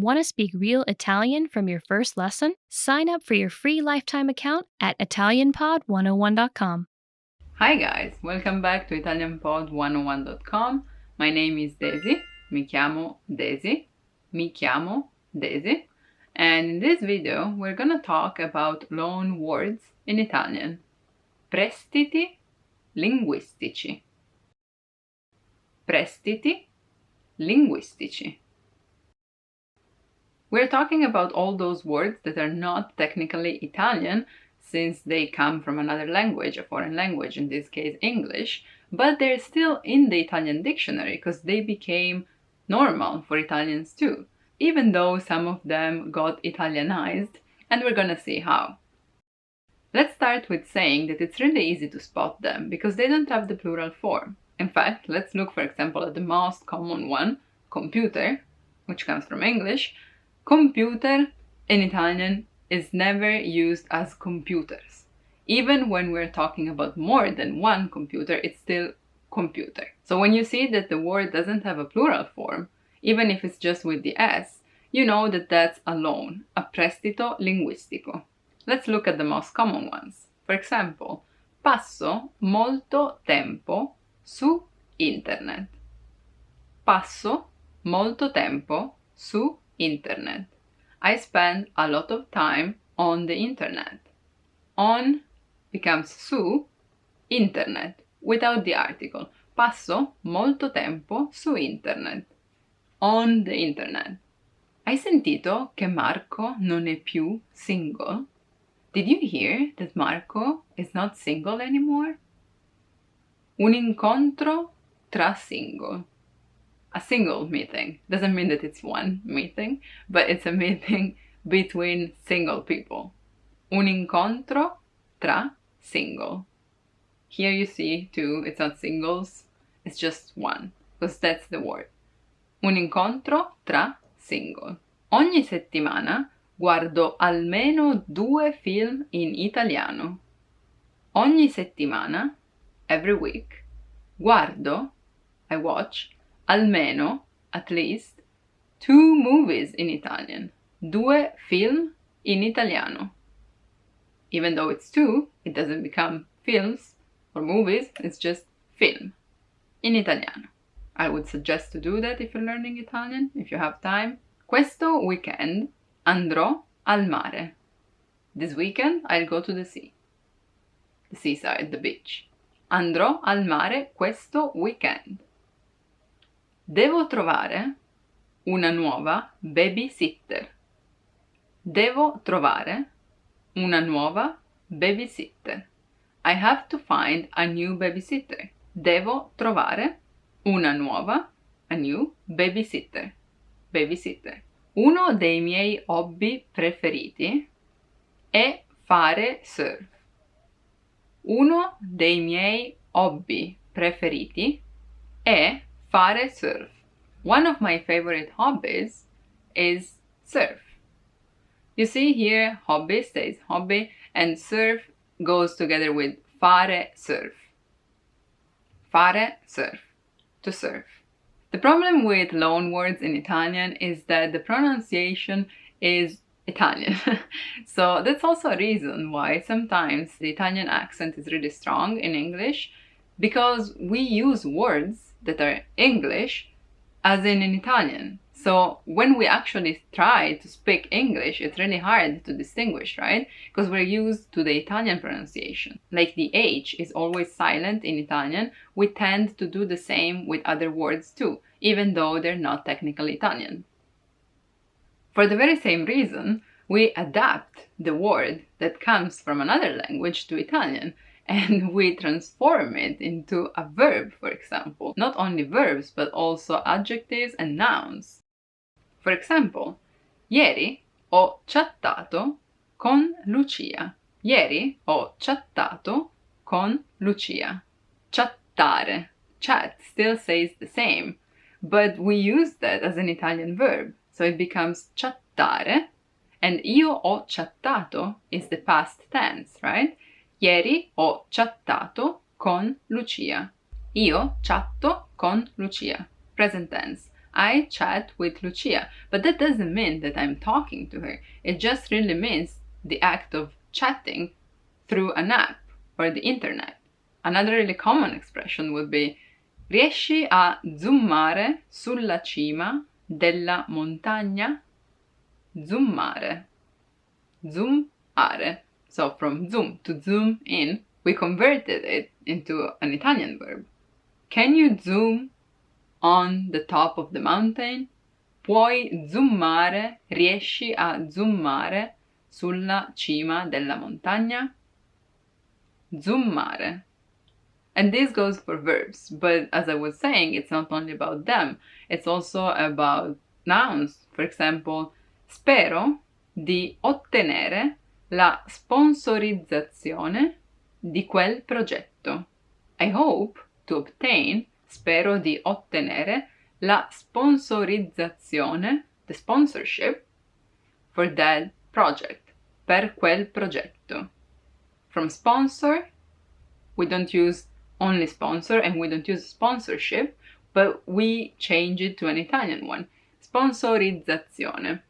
Want to speak real Italian from your first lesson? Sign up for your free lifetime account at ItalianPod101.com. Hi guys, welcome back to italianpod101.com. My name is Desy, mi chiamo Desy, and in this video we're gonna talk about loan words in Italian. Prestiti linguistici. Prestiti linguistici. We're talking about all those words that are not technically Italian, since they come from another language, a foreign language, in this case English, but they're still in the Italian dictionary because they became normal for Italians too, even though some of them got Italianized, and we're gonna see how. Let's start with saying that it's really easy to spot them because they don't have the plural form. In fact, let's look for example at the most common one, computer, which comes from English. Computer in Italian is never used as computers. Even when we're talking about more than one computer, it's still computer. So when you see that the word doesn't have a plural form, even if it's just with the S, you know that that's a loan, a prestito linguistico. Let's look at the most common ones. For example, passo molto tempo su internet. Passo molto tempo su internet. I spend a lot of time on the internet. On becomes su, internet, without the article. Passo molto tempo su internet. On the internet. Hai sentito che Marco non è più single? Did you hear that Marco is not single anymore? Un incontro tra single. A single meeting. Doesn't mean that it's one meeting, but it's a meeting between single people. Un incontro tra single. Here you see too, it's not singles, it's just one, because that's the word. Un incontro tra single. Ogni settimana guardo almeno 2 film in italiano. Ogni settimana, every week, guardo, I watch, almeno, at least, 2 movies in Italian. 2 film in italiano. Even though it's 2, it doesn't become films or movies, it's just film in italiano. I would suggest to do that if you're learning Italian, if you have time. Questo weekend andrò al mare. This weekend I'll go to the sea. The seaside, the beach. Andrò al mare questo weekend. Devo trovare una nuova babysitter. Devo trovare una nuova babysitter. I have to find a new babysitter. Devo trovare una nuova, a new babysitter. Babysitter. Uno dei miei hobby preferiti è fare surf. Uno dei miei hobby preferiti è fare surf. One of my favorite hobbies is surf. You see here, hobby stays hobby, and surf goes together with fare surf. Fare surf. To surf. The problem with loan words in Italian is that the pronunciation is Italian. So that's also a reason why sometimes the Italian accent is really strong in English, because we use words that are English as in Italian. So when we actually try to speak English, it's really hard to distinguish, right? Because we're used to the Italian pronunciation. Like the H is always silent in Italian, we tend to do the same with other words too, even though they're not technically Italian. For the very same reason, we adapt the word that comes from another language to Italian, and we transform it into a verb, for example. Not only verbs, but also adjectives and nouns. For example, ieri ho chattato con Lucia. Ieri ho chattato con Lucia. Chattare. Chat still says the same, but we use that as an Italian verb. So it becomes chattare, and io ho chattato is the past tense, right? Ieri ho chattato con Lucia. Io chatto con Lucia. Present tense. I chat with Lucia, but that doesn't mean that I'm talking to her. It just really means the act of chatting through an app or the internet. Another really common expression would be riesci a zoomare sulla cima della montagna? Zoomare. Zoomare. So from zoom to zoom in, we converted it into an Italian verb. Can you zoom on the top of the mountain? Puoi zoomare, riesci a zoomare sulla cima della montagna? Zoomare. And this goes for verbs, but as I was saying, it's not only about them, it's also about nouns. For example, spero di ottenere la sponsorizzazione di quel progetto. I hope to obtain, spero di ottenere, la sponsorizzazione, the sponsorship, for that project, per quel progetto. From sponsor, we don't use only sponsor and we don't use sponsorship, but we change it to an Italian one, sponsorizzazione.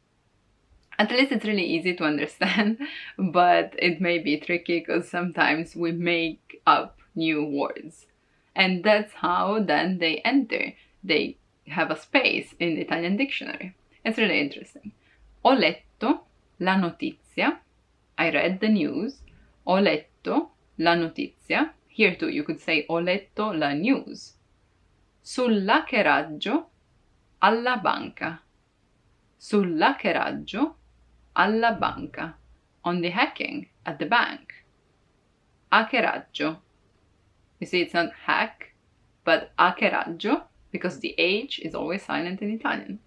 At least it's really easy to understand, but it may be tricky because sometimes we make up new words. And that's how then they enter. They have a space in the Italian dictionary. It's really interesting. Ho letto la notizia. I read the news. Ho letto la notizia. Here too, you could say ho letto la news. Sull'hackeraggio alla banca. Sull'hackeraggio alla banca. On the hacking at the bank. Hackeraggio. You see, it's not hack, but hackeraggio, because the H is always silent in Italian.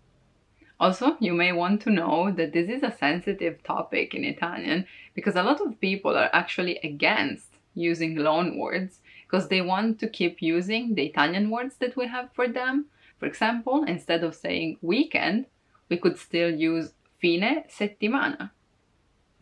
Also, you may want to know that this is a sensitive topic in Italian because a lot of people are actually against using loanwords because they want to keep using the Italian words that we have for them. For example, instead of saying weekend, we could still use fine settimana,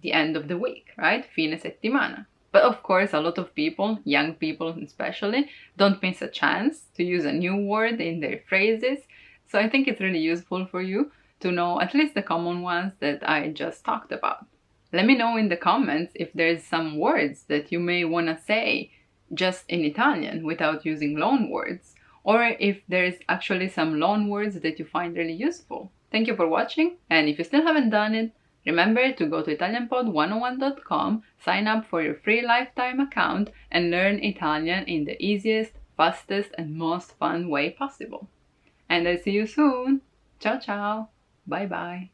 the end of the week, right? Fine settimana. But of course, a lot of people, young people especially, don't miss a chance to use a new word in their phrases. So I think it's really useful for you to know at least the common ones that I just talked about. Let me know in the comments if there's some words that you may want to say just in Italian without using loanwords, or if there's actually some loanwords that you find really useful. Thank you for watching, and if you still haven't done it, remember to go to italianpod101.com, sign up for your free lifetime account, and learn Italian in the easiest, fastest, and most fun way possible. And I'll see you soon! Ciao ciao! Bye bye!